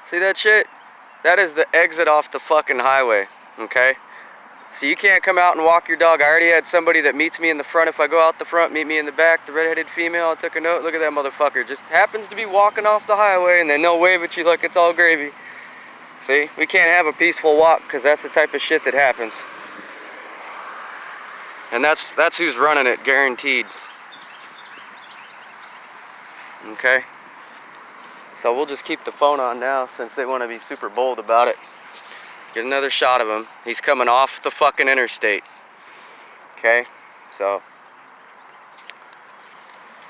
See that shit? That is the exit off the fucking highway, okay? So you can't come out and walk your dog. I already had somebody that meets me in the front. If I go out the front, meet me in the back. The redheaded female, I took a note. Look at that motherfucker. Just happens to be walking off the highway, and then they'll wave at you like it's all gravy. See? We can't have a peaceful walk because that's the type of shit that happens. And that's who's running it, guaranteed. Okay? So we'll just keep the phone on now since they want to be super bold about it. Get another shot of him. He's coming off the fucking interstate. Okay? So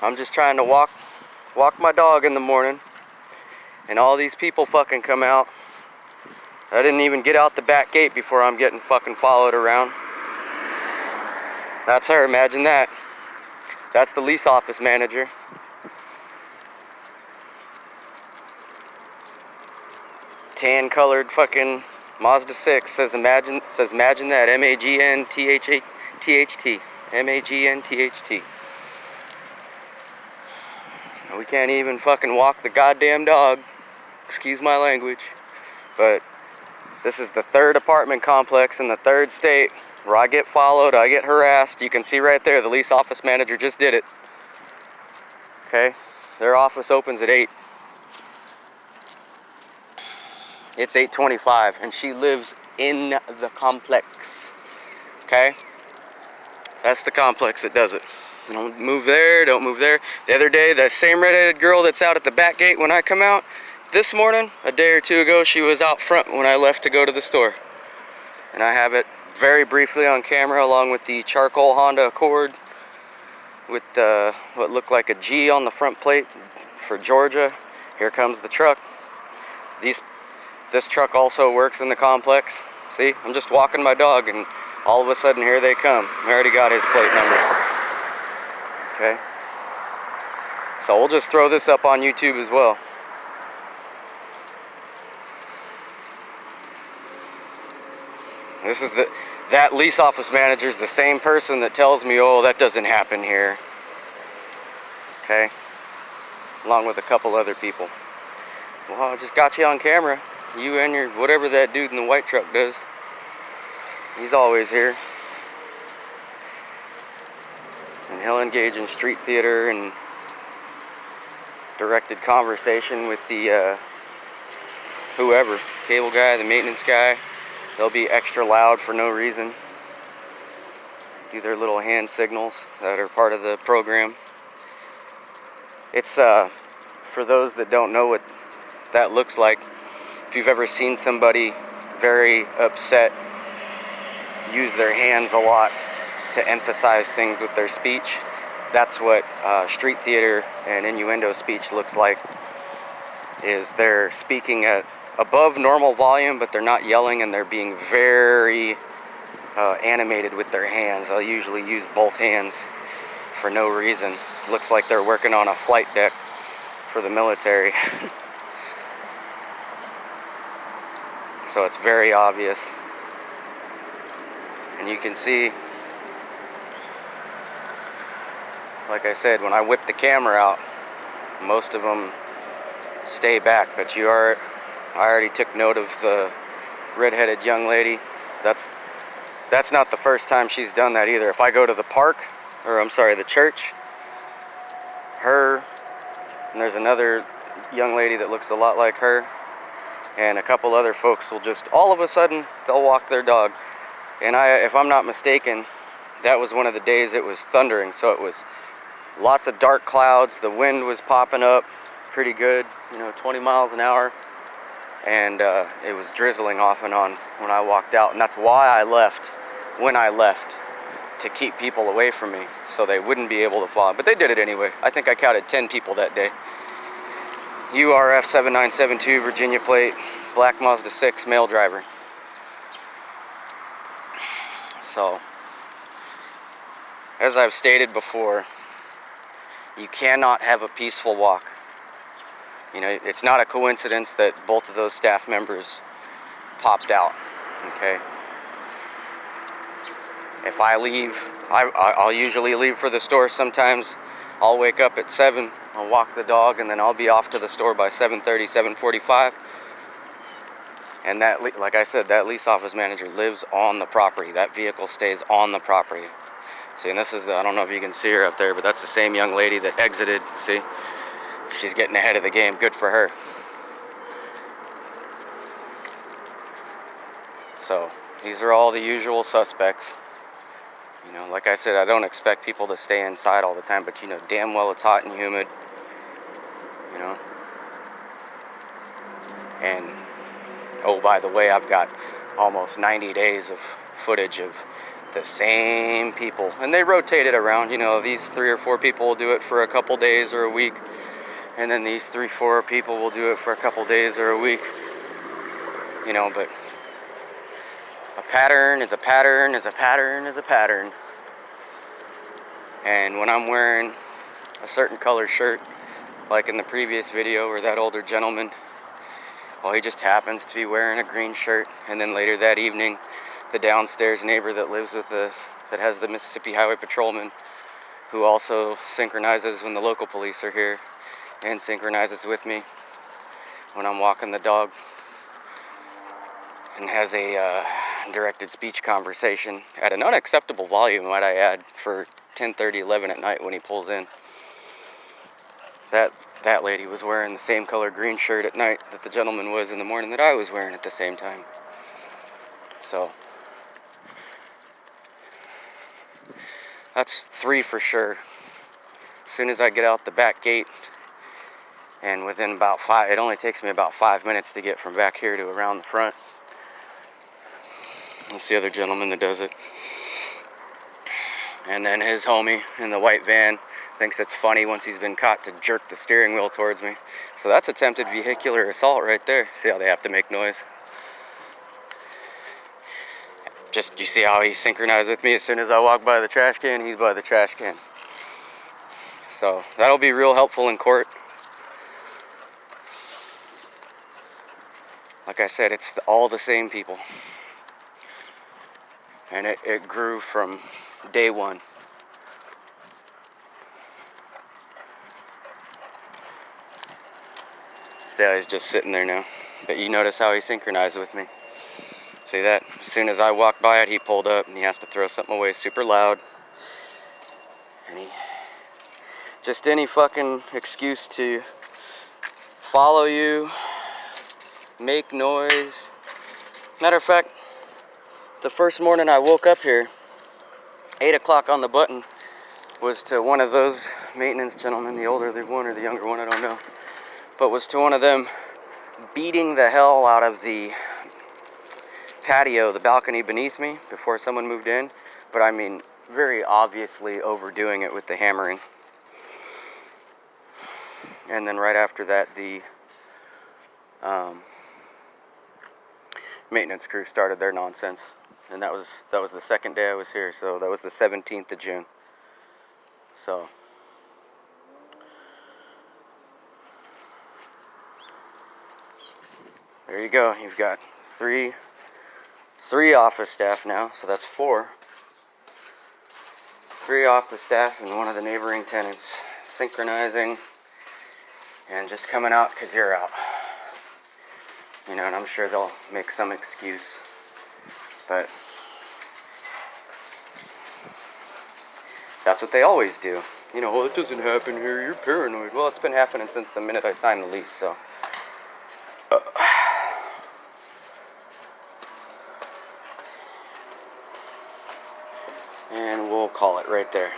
I'm just trying to walk my dog in the morning, and all these people fucking come out. I didn't even get out the back gate before I'm getting fucking followed around. That's her, imagine that. That's the lease office manager. Tan colored fucking Mazda 6 says imagine that. M-A-G-N-T-H-T. M-A-G-N-T-H-T. We can't even fucking walk the goddamn dog. Excuse my language. But this is the third apartment complex in the third state where I get followed, I get harassed. You can see right there, the lease office manager just did it. Okay? Their office opens at 8. It's 8:25, and she lives in the complex. Okay? That's the complex that does it. Don't move there, don't move there. The other day, that same redheaded girl that's out at the back gate when I come out, this morning, a day or two ago, she was out front when I left to go to the store. And I have it very briefly on camera, along with the charcoal Honda Accord with what looked like a G on the front plate for Georgia. Here comes the truck. This truck also works in the complex. See, I'm just walking my dog, and all of a sudden, here they come. I already got his plate number. Okay? So we'll just throw this up on YouTube as well. This is that lease office manager is the same person that tells me, oh, that doesn't happen here. Okay? Along with a couple other people. Well, I just got you on camera. You and your, whatever that dude in the white truck does. He's always here. And he'll engage in street theater and directed conversation with the whoever. Cable guy, the maintenance guy. They'll be extra loud for no reason. Do their little hand signals that are part of the program. It's, for those that don't know what that looks like, if you've ever seen somebody very upset use their hands a lot to emphasize things with their speech, that's what street theater and innuendo speech looks like. Is they're speaking at above normal volume, but they're not yelling, and they're being very animated with their hands. They'll usually use both hands for no reason. Looks like they're working on a flight deck for the military. So it's very obvious. And you can see, like I said, when I whip the camera out, most of them stay back. But I already took note of the redheaded young lady. That's not the first time she's done that either. If I go to the park, or I'm sorry, the church, her, and there's another young lady that looks a lot like her, and a couple other folks will just, all of a sudden, they'll walk their dog. And if I'm not mistaken, that was one of the days it was thundering, so it was lots of dark clouds, the wind was popping up pretty good, 20 miles an hour, and it was drizzling off and on when I walked out, and that's why I left when I left, to keep people away from me, so they wouldn't be able to follow. But they did it anyway. I think I counted 10 people that day. URF 7972, Virginia plate, black Mazda 6, male driver. So, as I've stated before, you cannot have a peaceful walk. It's not a coincidence that both of those staff members popped out, okay? If I leave, I'll usually leave for the store sometimes. I'll wake up at 7, I'll walk the dog, and then I'll be off to the store by 7:30, 7:45. And that, like I said, that lease office manager lives on the property. That vehicle stays on the property. See, and this is the, I don't know if you can see her up there, but that's the same young lady that exited. See, she's getting ahead of the game. Good for her. So these are all the usual suspects. You know, like I said, I don't expect people to stay inside all the time, but you know damn well it's hot and humid. You know. And oh, by the way, I've got almost 90 days of footage of the same people, and they rotate it around. You know, these 3 or 4 people will do it for a couple days or a week, and then these 3 or 4 people will do it for a couple days or a week. You know, but a pattern is a pattern is a pattern is a pattern. And when I'm wearing a certain color shirt, like in the previous video where that older gentleman, well, he just happens to be wearing a green shirt, and then later that evening, the downstairs neighbor that lives with that has the Mississippi Highway Patrolman, who also synchronizes when the local police are here, and synchronizes with me when I'm walking the dog, and has a directed speech conversation at an unacceptable volume, might I add, for 10:30, 11 at night when he pulls in. That lady was wearing the same color green shirt at night that the gentleman was in the morning that I was wearing at the same time. So that's 3 for sure. As soon as I get out the back gate, and within about 5, it only takes me about 5 minutes to get from back here to around the front. That's the other gentleman that does it. And then his homie in the white van thinks it's funny once he's been caught to jerk the steering wheel towards me. So that's attempted vehicular assault right there. See how they have to make noise? Just, you see how he synchronized with me? As soon as I walk by the trash can, he's by the trash can. So that'll be real helpful in court. Like I said, it's all the same people. And it grew from day one. See how he's just sitting there now? But you notice how he synchronized with me. See that? As soon as I walked by it, he pulled up, and he has to throw something away super loud. And he... just any fucking excuse to follow you, make noise. Matter of fact, the first morning I woke up here, 8 o'clock on the button, was to one of those maintenance gentlemen, the older one or the younger one, I don't know, but was to one of them beating the hell out of the patio, the balcony beneath me before someone moved in. But I mean, very obviously overdoing it with the hammering. And then right after that, the maintenance crew started their nonsense. And that was the second day I was here, so that was the 17th of June. So there you go. You've got three office staff now, so that's 4. 3 office staff and one of the neighboring tenants synchronizing and just coming out because you're out. You know, and I'm sure they'll make some excuse, but that's what they always do. You know, well, it doesn't happen here, you're paranoid. Well, it's been happening since the minute I signed the lease, so. And we'll call it right there.